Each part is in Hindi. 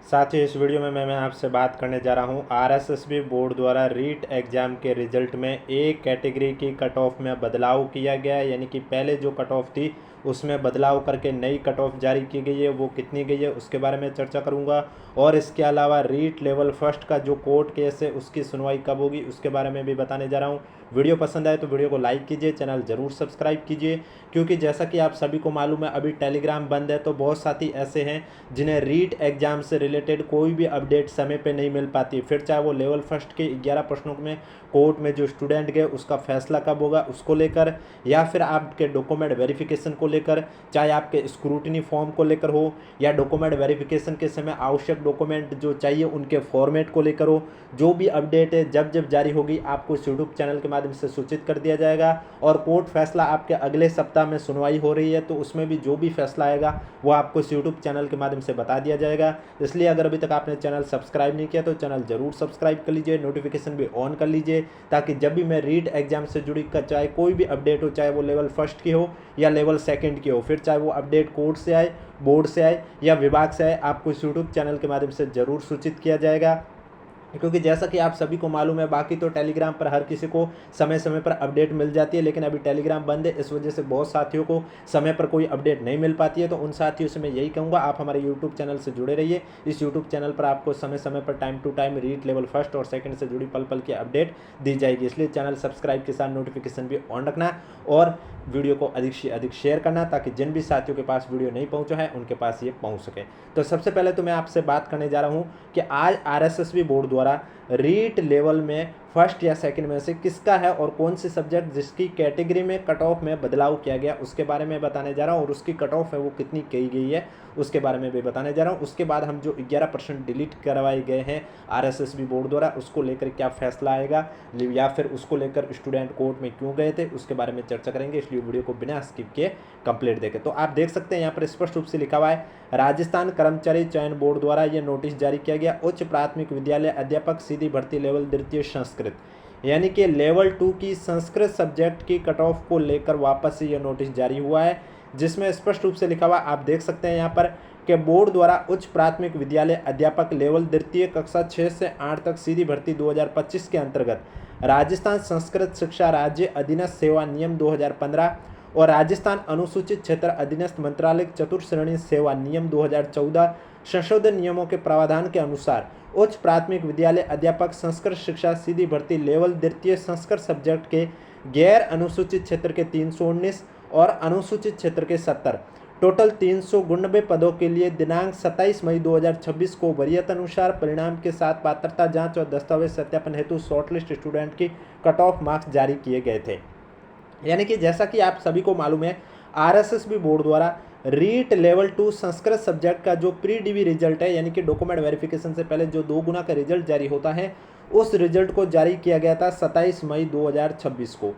साथ ही इस वीडियो में मैं आपसे बात करने जा रहा हूँ आरएसएसबी बोर्ड द्वारा रीट एग्ज़ाम के रिजल्ट में एक कैटेगरी की कट ऑफ में बदलाव किया गया है। यानी कि पहले जो कट ऑफ थी उसमें बदलाव करके नई कट ऑफ जारी की गई है, वो कितनी गई है उसके बारे में चर्चा करूँगा। और इसके अलावा रीट लेवल फर्स्ट का जो कोर्ट केस है उसकी सुनवाई कब होगी उसके बारे में भी बताने जा रहा हूँ। वीडियो पसंद आए तो वीडियो को लाइक कीजिए, चैनल ज़रूर सब्सक्राइब कीजिए, क्योंकि जैसा कि आप सभी को मालूम है अभी टेलीग्राम बंद है, तो बहुत साथी ऐसे हैं जिन्हें रीट एग्जाम से रिलेटेड कोई भी अपडेट समय पे नहीं मिल पाती। फिर चाहे वो लेवल फर्स्ट के 11 प्रश्नों में कोर्ट में जो स्टूडेंट गए उसका फैसला कब होगा उसको लेकर, या फिर आपके डॉक्यूमेंट वेरिफिकेशन को लेकर, चाहे आपके स्क्रूटनी फॉर्म को लेकर हो, या डॉक्यूमेंट वेरिफिकेशन के समय आवश्यक डॉक्यूमेंट जो चाहिए उनके फॉर्मेट को लेकर हो। जो भी अपडेट है जब जब जारी होगी आपको इस यूट्यूब चैनल के माध्यम से सूचित कर दिया जाएगा। और कोर्ट फैसला आपके अगले सप्ताह में सुनवाई हो रही है, तो उसमें भी जो भी फैसला आएगा वो आपको इस यूट्यूब चैनल के माध्यम से बता दिया जाएगा। इसलिए अगर अभी तक आपने चैनल सब्सक्राइब नहीं किया तो चैनल ज़रूर सब्सक्राइब कर लीजिए, नोटिफिकेशन भी ऑन कर लीजिए, ताकि जब भी मैं रीट एग्जाम से जुड़ी चाहे कोई भी अपडेट हो, चाहे वो लेवल फर्स्ट की हो या लेवल सेकंड की हो, फिर चाहे वो अपडेट कोर्ट से आए, बोर्ड से आए या विभाग से आए, आपको इस यूट्यूब चैनल के माध्यम से ज़रूर सूचित किया जाएगा। क्योंकि जैसा कि आप सभी को मालूम है बाकी तो टेलीग्राम पर हर किसी को समय समय पर अपडेट मिल जाती है, लेकिन अभी टेलीग्राम बंद है, इस वजह से बहुत साथियों को समय पर कोई अपडेट नहीं मिल पाती है। तो उन साथियों से मैं यही कहूँगा आप हमारे यूट्यूब चैनल से जुड़े रहिए। इस यूट्यूब चैनल पर आपको समय समय पर time to time REET level first और सेकंड से जुड़ी पल पल की अपडेट दी जाएगी। इसलिए चैनल सब्सक्राइब के साथ नोटिफिकेशन भी ऑन रखना और वीडियो को अधिक से अधिक शेयर करना, ताकि जिन भी साथियों के पास वीडियो नहीं पहुंचा है उनके पास ये पहुंच सके। तो सबसे पहले तो मैं आपसे बात करने जा रहा हूं कि आज आरएसएसबी बोर्ड द्वारा रीट लेवल में फर्स्ट या सेकंड में से किसका है और कौन से सब्जेक्ट जिसकी कैटेगरी में कट ऑफ में बदलाव किया गया उसके बारे में बताने जा रहा हूँ, और उसकी कट ऑफ है वो कितनी की गई है उसके बारे में भी बताने जा रहा हूँ। उसके बाद हम जो 11% डिलीट करवाए गए हैं आरएसएसबी बोर्ड द्वारा उसको लेकर क्या फैसला आएगा, या फिर उसको लेकर स्टूडेंट कोर्ट में क्यों गए थे उसके बारे में चर्चा करेंगे। इसलिए वीडियो को बिना स्किप किए कंप्लीट देखें। तो आप देख सकते हैं यहाँ पर स्पष्ट रूप से लिखा हुआ है राजस्थान कर्मचारी चयन बोर्ड द्वारा यह नोटिस जारी किया गया, उच्च प्राथमिक विद्यालय अध्यापक सीधी भर्ती लेवल द्वितीय संस्कृत, यानी कि लेवल 2 की संस्कृत सब्जेक्ट की कट ऑफ को लेकर वापस से यह नोटिस जारी हुआ है, जिसमें स्पष्ट रूप से लिखा हुआ आप देख सकते हैं यहाँ पर कि बोर्ड द्वारा उच्च प्राथमिक विद्यालय अध्यापक लेवल द्वितीय कक्षा 6 से 8 तक सीधी भर्ती 2025 के अंतर्गत राजस्थान संस्कृत शिक्षा राज्य अधीनस्थ सेवा नियम 2015 और राजस्थान अनुसूचित क्षेत्र अधीनस्थ मंत्रालय चतुर्श्रेणी सेवा नियम 2014 संशोधन नियमों के प्रावधान के अनुसार उच्च प्राथमिक विद्यालय अध्यापक संस्कृत शिक्षा सीधी भर्ती लेवल द्वितीय संस्कृत सब्जेक्ट के गैर अनुसूचित क्षेत्र के 319 और अनुसूचित क्षेत्र के 70 टोटल 399 पदों के लिए दिनांक 27 मई 2026 को वरीयता अनुसार परिणाम के साथ पात्रता जांच और दस्तावेज सत्यापन हेतु शॉर्टलिस्ट स्टूडेंट की कट ऑफ मार्क्स जारी किए गए थे। यानी कि जैसा कि आप सभी को मालूम है आरएसएसबी बोर्ड द्वारा रीट लेवल 2 संस्कृत सब्जेक्ट का जो प्री डीवी रिजल्ट है, यानी कि डॉक्यूमेंट वेरिफिकेशन से पहले जो 2 गुना का रिजल्ट जारी होता है, उस रिजल्ट को जारी किया गया था 27 मई 2026 को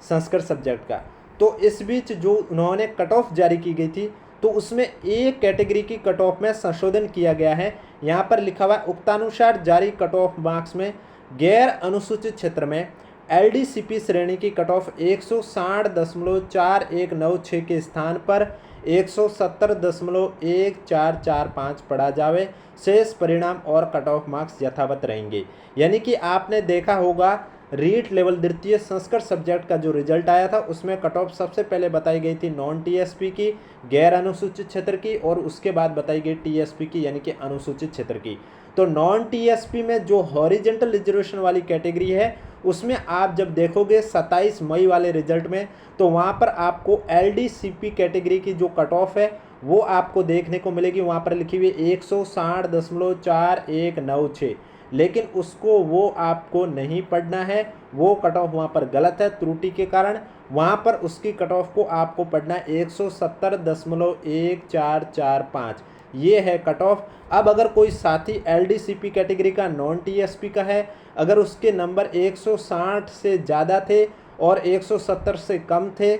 संस्कृत सब्जेक्ट का। तो इस बीच जो उन्होंने कट ऑफ जारी की गई थी तो उसमें एक कैटेगरी की कट ऑफ में संशोधन किया गया है। यहाँ पर लिखा हुआ है उक्तानुसार जारी कट ऑफ मार्क्स में गैर अनुसूचित क्षेत्र में एलडीसीपी श्रेणी की कट ऑफ 160.4196 के स्थान पर 170.1445 पढ़ा जावे, शेष परिणाम और कट ऑफ मार्क्स यथावत रहेंगे। यानी कि आपने देखा होगा रीट लेवल द्वितीय संस्कृत सब्जेक्ट का जो रिजल्ट आया था उसमें कट ऑफ सबसे पहले बताई गई थी नॉन टीएसपी की, गैर अनुसूचित क्षेत्र की, और उसके बाद बताई गई टीएसपी की यानी कि अनुसूचित क्षेत्र की। तो नॉन टीएसपी में जो हॉरिजेंटल रिजर्वेशन वाली कैटेगरी है उसमें आप जब देखोगे 27 मई वाले रिजल्ट में तो वहाँ पर आपको एलडीसीपी कैटेगरी की जो कट ऑफ है वो आपको देखने को मिलेगी। वहाँ पर लिखी हुई 160.4196, लेकिन उसको वो आपको नहीं पढ़ना है, वो कट ऑफ वहाँ पर गलत है त्रुटि के कारण। वहाँ पर उसकी कट ऑफ को आपको पढ़ना है 170.1445, ये है कट ऑफ। अब अगर कोई साथी एलडीसीपी कैटेगरी का नॉन टीएसपी का है, अगर उसके नंबर 160 से ज़्यादा थे और 170 से कम थे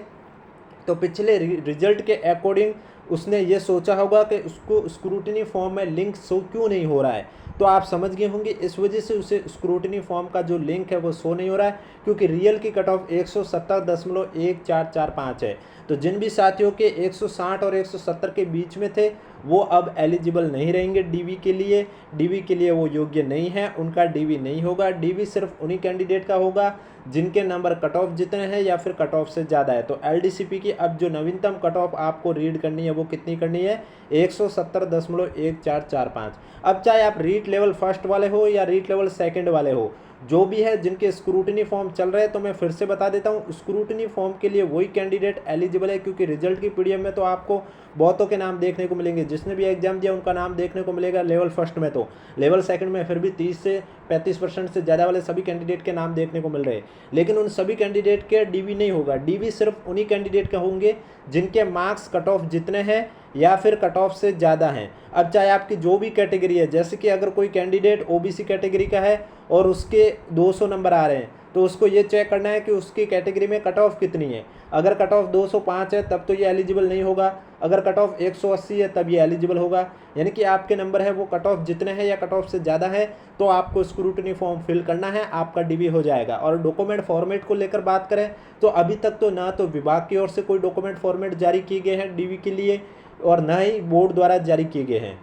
तो पिछले रिजल्ट के अकॉर्डिंग उसने ये सोचा होगा कि उसको स्क्रूटनी फॉर्म में लिंक शो क्यों नहीं हो रहा है। तो आप समझ गए होंगे इस वजह से उसे स्क्रूटनी फॉर्म का जो लिंक है वो शो नहीं हो रहा है, क्योंकि रियल की कट ऑफ 170.1445 है। तो जिन भी साथियों के 160 और 170 के बीच में थे वो अब एलिजिबल नहीं रहेंगे डीवी के लिए। डीवी के लिए वो योग्य नहीं है, उनका डीवी नहीं होगा। डीवी सिर्फ उन्हीं कैंडिडेट का होगा जिनके नंबर कट ऑफ जितने हैं या फिर कट ऑफ से ज़्यादा है। तो एलडीसीपी की अब जो नवीनतम कट ऑफ आपको रीड करनी है वो कितनी करनी है, 170.1445। अब चाहे आप रीट लेवल फर्स्ट वाले हो या रीट लेवल सेकंड वाले हो, जो भी है जिनके स्क्रूटनी फॉर्म चल रहे हैं, तो मैं फिर से बता देता हूँ, स्क्रूटनी फॉर्म के लिए वही कैंडिडेट एलिजिबल है, क्योंकि रिजल्ट की पीडीएफ में तो आपको बहुतों के नाम देखने को मिलेंगे। जिसने भी एग्जाम दिया उनका नाम देखने को मिलेगा लेवल फर्स्ट में, तो लेवल सेकंड में फिर भी 30 से 35% से ज़्यादा वाले सभी कैंडिडेट के नाम देखने को मिल रहे हैं। लेकिन उन सभी कैंडिडेट के डीवी नहीं होगा। डीवी सिर्फ उन्हीं कैंडिडेट के होंगे जिनके मार्क्स कट ऑफ जितने हैं या फिर कट ऑफ से ज़्यादा हैं। अब चाहे आपकी जो भी कैटेगरी है, जैसे कि अगर कोई कैंडिडेट ओबीसी कैटेगरी का है और उसके 200 नंबर आ रहे हैं, तो उसको ये चेक करना है कि उसकी कैटेगरी में कट ऑफ कितनी है। अगर कट ऑफ 205 है तब तो ये एलिजिबल नहीं होगा, अगर कट ऑफ 180 है तब ये एलिजिबल होगा। यानी कि आपके नंबर है वो कट ऑफ जितने हैं या कट ऑफ से ज़्यादा है, तो आपको स्क्रूटनी फॉर्म फिल करना है, आपका डीवी हो जाएगा। और डॉक्यूमेंट फॉर्मेट को लेकर बात करें तो अभी तक तो ना तो विभाग की ओर से कोई डॉक्यूमेंट फॉर्मेट जारी किए गए हैं डीवी के लिए और ना ही बोर्ड द्वारा जारी किए गए हैं।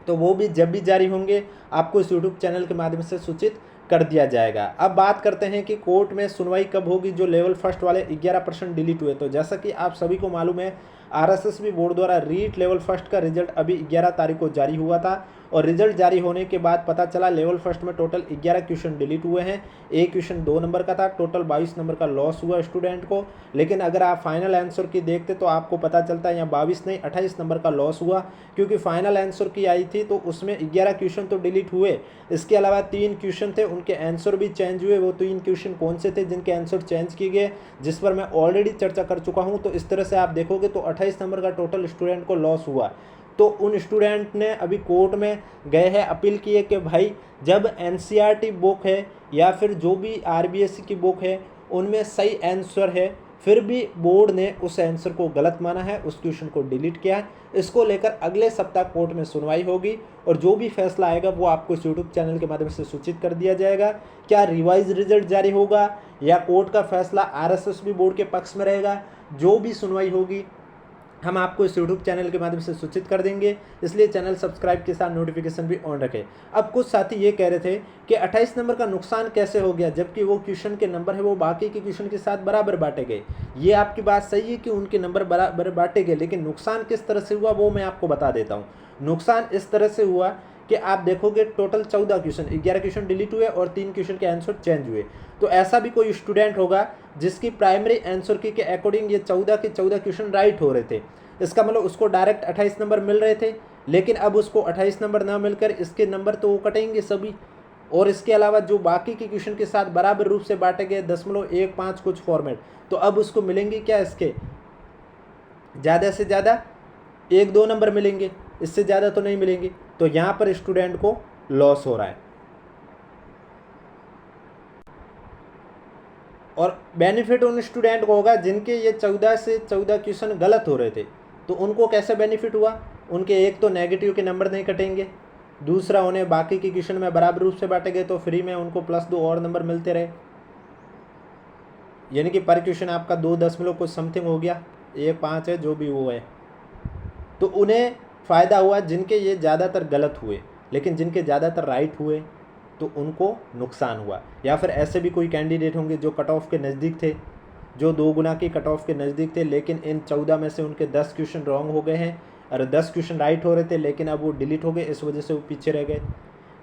तो वो भी जब भी जारी होंगे आपको इस यूट्यूब चैनल के माध्यम से सूचित कर दिया जाएगा। अब बात करते हैं कि कोर्ट में सुनवाई कब होगी जो लेवल फर्स्ट वाले 11% डिलीट हुए। तो जैसा कि आप सभी को मालूम है, आरएसएसबी बोर्ड द्वारा रीट लेवल फर्स्ट का रिजल्ट अभी 11 तारीख को जारी हुआ था और रिजल्ट जारी होने के बाद पता चला लेवल फर्स्ट में टोटल 11 क्वेश्चन डिलीट हुए हैं। एक क्वेश्चन 2 नंबर का था, टोटल 22 नंबर का लॉस हुआ स्टूडेंट को। लेकिन अगर आप फाइनल आंसर की देखते तो आपको पता चलता है यहाँ 22 नहीं 28 नंबर का लॉस हुआ, क्योंकि फाइनल आंसर की आई थी तो उसमें 11 क्वेश्चन तो डिलीट हुए। इसके अलावा 3 क्वेश्चन थे, उनके आंसर भी चेंज हुए। वो 3 क्वेश्चन कौन से थे जिनके आंसर चेंज किए गए, जिस पर मैं ऑलरेडी चर्चा कर चुका हूँ। तो इस तरह से आप देखोगे तो 28 नंबर का टोटल स्टूडेंट को लॉस हुआ। तो उन स्टूडेंट ने अभी कोर्ट में गए हैं, अपील की है कि भाई जब एनसीईआरटी बुक है या फिर जो भी आरबीएससी की बुक है उनमें सही आंसर है, फिर भी बोर्ड ने उस आंसर को गलत माना है, उस क्वेश्चन को डिलीट किया है। इसको लेकर अगले सप्ताह कोर्ट में सुनवाई होगी और जो भी फैसला आएगा वो आपको इस यूट्यूब चैनल के माध्यम से सूचित कर दिया जाएगा। क्या रिवाइज रिजल्ट जारी होगा या कोर्ट का फैसला आरएसएसबी बोर्ड के पक्ष में रहेगा, जो भी सुनवाई होगी हम आपको इस यूट्यूब चैनल के माध्यम से सूचित कर देंगे। इसलिए चैनल सब्सक्राइब के साथ नोटिफिकेशन भी ऑन रखें। अब कुछ साथी ये कह रहे थे कि 28 नंबर का नुकसान कैसे हो गया, जबकि वो क्वेश्चन के नंबर है वो बाकी के क्वेश्चन के साथ बराबर बांटे गए। ये आपकी बात सही है कि उनके नंबर बराबर बांटे गए, लेकिन नुकसान किस तरह से हुआ वो मैं आपको बता देता हूँ। नुकसान इस तरह से हुआ कि आप देखोगे टोटल 14 क्वेश्चन, 11 क्वेश्चन डिलीट हुए और 3 क्वेश्चन के आंसर चेंज हुए। तो ऐसा भी कोई स्टूडेंट होगा जिसकी प्राइमरी आंसर की के अकॉर्डिंग ये 14 के 14 क्वेश्चन राइट हो रहे थे। इसका मतलब उसको डायरेक्ट 28 नंबर मिल रहे थे, लेकिन अब उसको 28 नंबर ना मिलकर इसके नंबर तो वो कटेंगे सभी। और इसके अलावा जो बाकी के क्वेश्चन के साथ बराबर रूप से बांटे गए 0.15 कुछ फॉर्मेट, तो अब उसको मिलेंगे क्या, इसके ज़्यादा से ज़्यादा 1-2 नंबर मिलेंगे, इससे ज़्यादा तो नहीं मिलेंगे। तो यहाँ पर स्टूडेंट को लॉस हो रहा है। और बेनिफिट उन स्टूडेंट को होगा जिनके ये 14 से 14 क्वेश्चन गलत हो रहे थे। तो उनको कैसे बेनिफिट हुआ, उनके एक तो नेगेटिव के नंबर नहीं कटेंगे, दूसरा उन्हें बाकी के क्वेश्चन में बराबर रूप से बांटे गए तो फ्री में उनको +2 और नंबर मिलते रहे। यानी कि पर क्वेश्चन आपका 2.10 कुछ समथिंग हो गया, 1.5 है जो भी वो है। तो उन्हें फ़ायदा हुआ जिनके ये ज़्यादातर गलत हुए, लेकिन जिनके ज़्यादातर राइट हुए तो उनको नुकसान हुआ। या फिर ऐसे भी कोई कैंडिडेट होंगे जो कट ऑफ के नज़दीक थे, जो 2 गुना की कट ऑफ के नज़दीक थे, लेकिन इन 14 में से उनके 10 क्वेश्चन रॉन्ग हो गए हैं और 10 क्वेश्चन राइट हो रहे थे, लेकिन अब वो डिलीट हो गए, इस वजह से वो पीछे रह गए।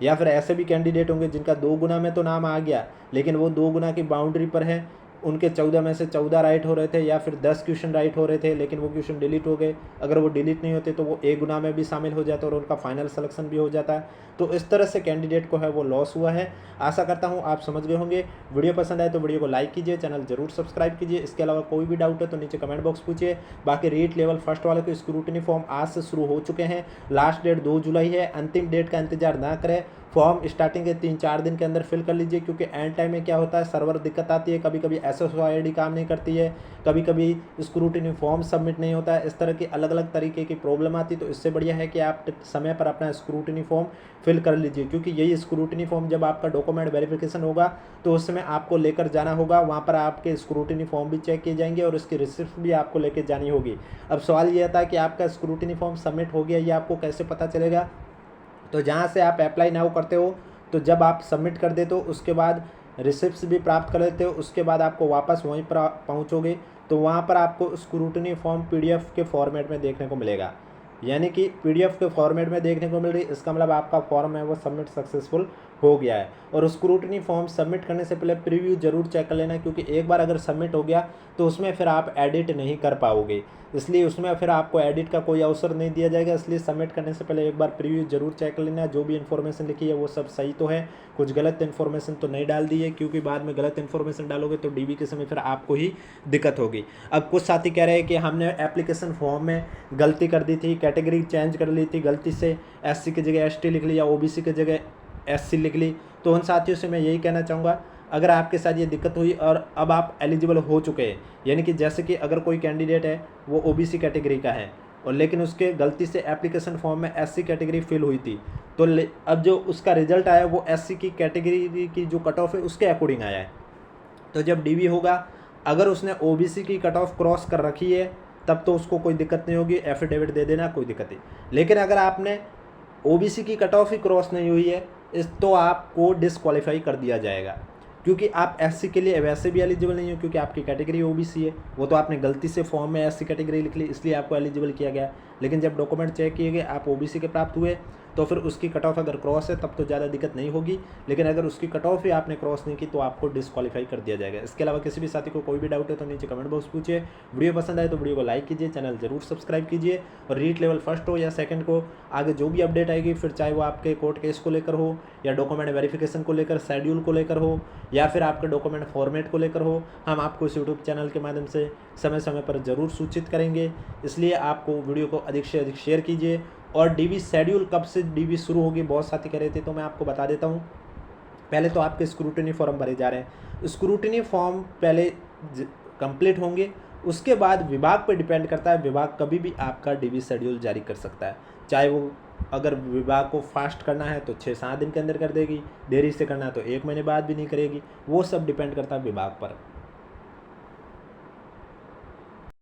या फिर ऐसे भी कैंडिडेट होंगे जिनका 2 गुना में तो नाम आ गया, लेकिन वो 2 गुना की बाउंड्री पर है, उनके 14 में से 14 राइट हो रहे थे या फिर 10 क्वेश्चन राइट हो रहे थे, लेकिन वो क्वेश्चन डिलीट हो गए। अगर वो डिलीट नहीं होते तो वो 1 गुना में भी शामिल हो जाता और उनका फाइनल सिलेक्शन भी हो जाता। तो इस तरह से कैंडिडेट को है वो लॉस हुआ है। आशा करता हूँ आप समझ गए होंगे। वीडियो पसंद आए तो वीडियो को लाइक कीजिए, चैनल जरूर सब्सक्राइब कीजिए। इसके अलावा कोई भी डाउट है तो नीचे कमेंट बॉक्स पूछिए। बाकी रीट लेवल फर्स्ट वाले को स्क्रूटनी फॉर्म आज से शुरू हो चुके हैं। लास्ट डेट 2 जुलाई है, अंतिम डेट का इंतजार ना करें, फॉर्म स्टार्टिंग के 3-4 दिन के अंदर फिल कर लीजिए, क्योंकि एंड टाइम में क्या होता है, सर्वर दिक्कत आती है, कभी कभी SSO ID काम नहीं करती है, कभी कभी स्क्रूटिनी फॉर्म सबमिट नहीं होता है, इस तरह की अलग अलग तरीके की प्रॉब्लम आती है। तो इससे बढ़िया है कि आप समय पर अपना स्क्रूटिनी फॉर्म फिल कर लीजिए, क्योंकि यही स्क्रूटिनी फॉर्म जब आपका डॉक्यूमेंट वेरिफिकेशन होगा तो उस समय आपको लेकर जाना होगा, वहाँ पर आपके स्क्रूटिनी फॉर्म भी चेक किए जाएंगे और उसकी रिसिप्ट भी आपको लेकर जानी होगी। अब सवाल ये था कि आपका स्क्रूटिनी फॉर्म सबमिट हो गया, ये आपको कैसे पता चलेगा? तो जहाँ से आप अप्लाई नाउ करते हो, तो जब आप सबमिट कर देते हो उसके बाद रिसिप्ट्स भी प्राप्त कर लेते हो, उसके बाद आपको वापस वहीं पर पहुँचोगे तो वहाँ पर आपको स्क्रूटिनी फॉर्म PDF के फॉर्मेट में देखने को मिलेगा, यानी कि PDF के फॉर्मेट में देखने को मिल रही। इसका मतलब आपका फॉर्म है वो सबमिट सक्सेसफुल हो गया है। और स्क्रूटिनी फॉर्म सबमिट करने से पहले प्रीव्यू जरूर चेक कर लेना, क्योंकि एक बार अगर सबमिट हो गया तो उसमें फिर आप एडिट नहीं कर पाओगे, इसलिए उसमें फिर आपको एडिट का कोई अवसर नहीं दिया जाएगा। इसलिए सबमिट करने से पहले एक बार प्रीव्यू जरूर चेक कर लेना, जो भी इन्फॉर्मेशन लिखी है वो सब सही तो है, कुछ गलत इन्फॉर्मेशन तो नहीं डाल दी है, क्योंकि बाद में गलत इन्फॉर्मेशन डालोगे तो DB के समय फिर आपको ही दिक्कत होगी। अब कुछ साथी कह रहे हैं कि हमने एप्लीकेशन फॉर्म में गलती कर दी थी, कैटेगरी चेंज कर ली थी, गलती से SC की जगह ST लिख ली या OBC की जगह SC लिख ली। तो उन साथियों से मैं यही कहना चाहूँगा, अगर आपके साथ ये दिक्कत हुई और अब आप एलिजिबल हो चुके हैं, यानी कि जैसे कि अगर कोई कैंडिडेट है वो OBC कैटेगरी का है और लेकिन उसके गलती से एप्लीकेशन फॉर्म में SC कैटेगरी फिल हुई थी, तो अब जो उसका रिजल्ट आया वो SC की कैटेगरी की जो कट ऑफ है उसके अकॉर्डिंग आया है। तो जब DB होगा, अगर उसने OBC की कट ऑफ क्रॉस कर रखी है तब तो उसको कोई दिक्कत नहीं होगी, एफिडेविट दे देना, कोई दिक्कत नहीं। लेकिन अगर आपने OBC की कट ऑफ ही क्रॉस नहीं हुई है तो आपको डिसक्वालीफाई कर दिया जाएगा, क्योंकि आप SC के लिए वैसे भी एलिजिबल नहीं हो, क्योंकि आपकी कैटेगरी OBC है। वो तो आपने गलती से फॉर्म में SC कैटेगरी लिख ली, इसलिए आपको एलिजिबल किया गया। लेकिन जब डॉक्यूमेंट चेक किए गए आप OBC के प्राप्त हुए, तो फिर उसकी कट ऑफ अगर क्रॉस है तब तो ज़्यादा दिक्कत नहीं होगी, लेकिन अगर उसकी कट ऑफ ही आपने क्रॉस नहीं की तो आपको डिसक्वालीफाई कर दिया जाएगा। इसके अलावा किसी भी साथी को कोई भी डाउट है तो नीचे कमेंट बॉक्स पूछिए। वीडियो पसंद आए तो वीडियो को लाइक कीजिए, चैनल जरूर सब्सक्राइब कीजिए, और रीट लेवल फर्स्ट हो या सेकंड को आगे जो भी अपडेट आएगी, फिर चाहे वो आपके कोर्ट केस को लेकर हो या डॉक्यूमेंट वेरिफिकेशन को लेकर, शेड्यूल को लेकर हो, या फिर आपके डॉक्यूमेंट फॉर्मेट को लेकर हो, हम आपको इस यूट्यूब चैनल के माध्यम से समय समय पर ज़रूर सूचित करेंगे। इसलिए आपको वीडियो को अधिक से अधिक शेयर कीजिए। और DB शेड्यूल कब से DB शुरू होगी, बहुत साथी कह रहे थे, तो मैं आपको बता देता हूँ। पहले तो आपके स्क्रूटिनी फॉर्म भरे जा रहे हैं, स्क्रूटिनी फॉर्म पहले कंप्लीट होंगे, उसके बाद विभाग पर डिपेंड करता है, विभाग कभी भी आपका DB शेड्यूल जारी कर सकता है। चाहे वो अगर विभाग को फास्ट करना है तो 6-7 दिन के अंदर कर देगी, देरी से करना है तो 1 महीने बाद भी नहीं करेगी, वो सब डिपेंड करता है विभाग पर।